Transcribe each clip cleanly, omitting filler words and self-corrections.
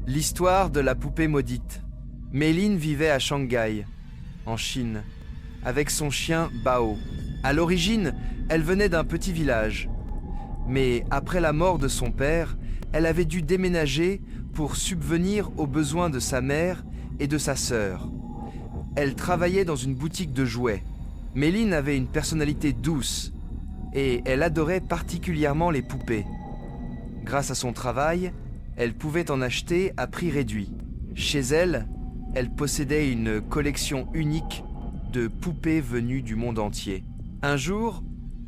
L'histoire de la poupée maudite. Méline vivait à Shanghai, en Chine, avec son chien Bao. À l'origine, elle venait d'un petit village. Mais après la mort de son père, elle avait dû déménager pour subvenir aux besoins de sa mère et de sa sœur. Elle travaillait dans une boutique de jouets. Méline avait une personnalité douce et elle adorait particulièrement les poupées. Grâce à son travail, elle pouvait en acheter à prix réduit. Chez elle, elle possédait une collection unique de poupées venues du monde entier. Un jour,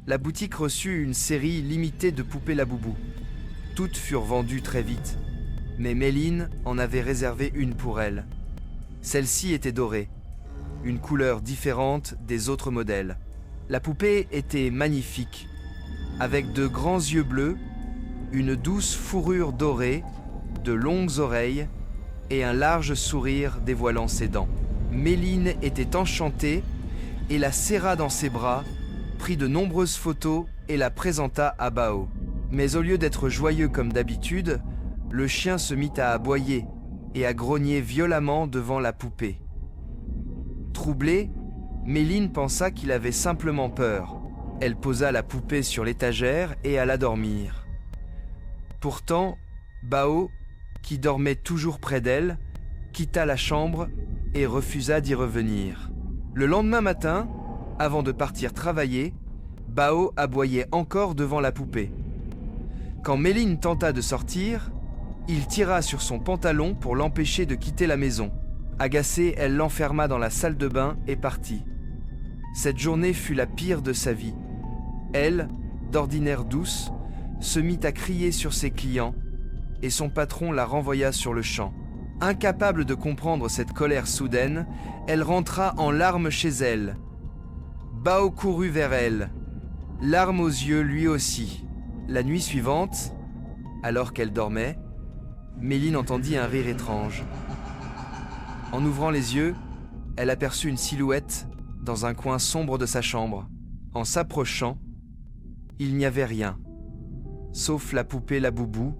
la boutique reçut une série limitée de poupées Laboubou. Toutes furent vendues très vite, mais Méline en avait réservé une pour elle. Celle-ci était dorée, une couleur différente des autres modèles. La poupée était magnifique, avec de grands yeux bleus, une douce fourrure dorée, de longues oreilles et un large sourire dévoilant ses dents. Méline était enchantée et la serra dans ses bras, prit de nombreuses photos et la présenta à Bao. Mais au lieu d'être joyeux comme d'habitude, le chien se mit à aboyer et à grogner violemment devant la poupée. Troublée, Méline pensa qu'il avait simplement peur. Elle posa la poupée sur l'étagère et alla dormir. Pourtant, Bao, qui dormait toujours près d'elle, quitta la chambre et refusa d'y revenir. Le lendemain matin, avant de partir travailler, Bao aboyait encore devant la poupée. Quand Méline tenta de sortir, il tira sur son pantalon pour l'empêcher de quitter la maison. Agacée, elle l'enferma dans la salle de bain et partit. Cette journée fut la pire de sa vie. Elle, d'ordinaire douce, se mit à crier sur ses clients et son patron la renvoya sur le champ. Incapable de comprendre cette colère soudaine, elle rentra en larmes chez elle. Bao courut vers elle, larmes aux yeux lui aussi. La nuit suivante, alors qu'elle dormait, Méline entendit un rire étrange. En ouvrant les yeux, elle aperçut une silhouette dans un coin sombre de sa chambre. En s'approchant, il n'y avait rien, sauf la poupée Laboubou,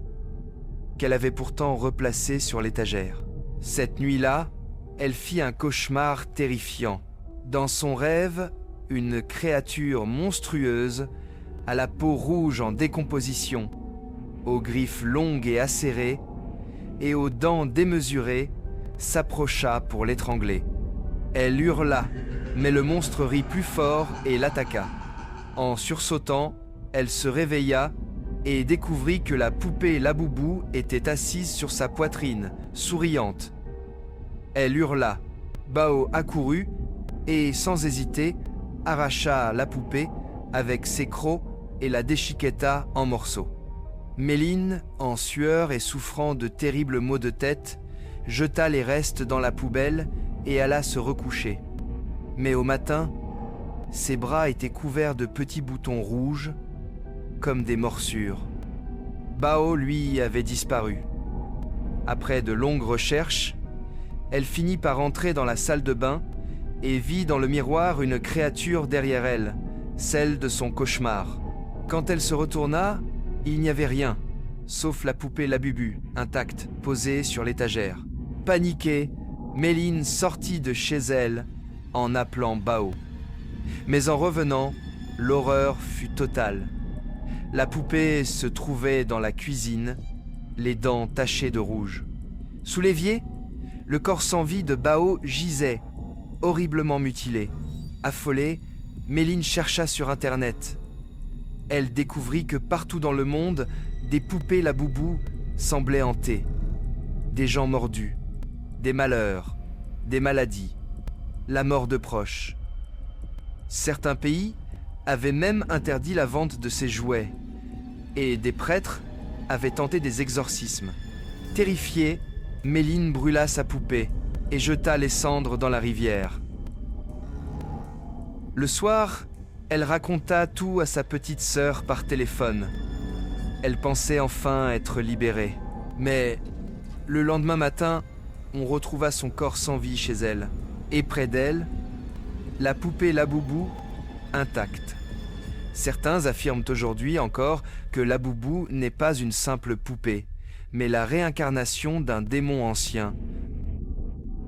qu'elle avait pourtant replacée sur l'étagère. Cette nuit-là, elle fit un cauchemar terrifiant. Dans son rêve, une créature monstrueuse, à la peau rouge en décomposition, aux griffes longues et acérées, et aux dents démesurées, s'approcha pour l'étrangler. Elle hurla, mais le monstre rit plus fort et l'attaqua. En sursautant, elle se réveilla et découvrit que la poupée Laboubou était assise sur sa poitrine, souriante. Elle hurla. Bao accourut et, sans hésiter, arracha la poupée avec ses crocs et la déchiqueta en morceaux. Méline, en sueur et souffrant de terribles maux de tête, jeta les restes dans la poubelle et alla se recoucher. Mais au matin, ses bras étaient couverts de petits boutons rouges, comme des morsures. Bao, lui, avait disparu. Après de longues recherches, elle finit par entrer dans la salle de bain et vit dans le miroir une créature derrière elle, celle de son cauchemar. Quand elle se retourna, il n'y avait rien, sauf la poupée Labubu, intacte, posée sur l'étagère. Paniquée, Méline sortit de chez elle en appelant Bao. Mais en revenant, l'horreur fut totale. La poupée se trouvait dans la cuisine, les dents tachées de rouge. Sous l'évier, le corps sans vie de Bao gisait, horriblement mutilé. Affolée, Méline chercha sur Internet. Elle découvrit que partout dans le monde, des poupées Laboubou semblaient hantées. Des gens mordus, des malheurs, des maladies, la mort de proches. Certains pays avaient même interdit la vente de ces jouets, et des prêtres avaient tenté des exorcismes. Terrifiée, Méline brûla sa poupée et jeta les cendres dans la rivière. Le soir, elle raconta tout à sa petite sœur par téléphone. Elle pensait enfin être libérée. Mais le lendemain matin, on retrouva son corps sans vie chez elle. Et près d'elle, la poupée Laboubou intacte. Certains affirment aujourd'hui encore que Laboubou n'est pas une simple poupée, mais la réincarnation d'un démon ancien,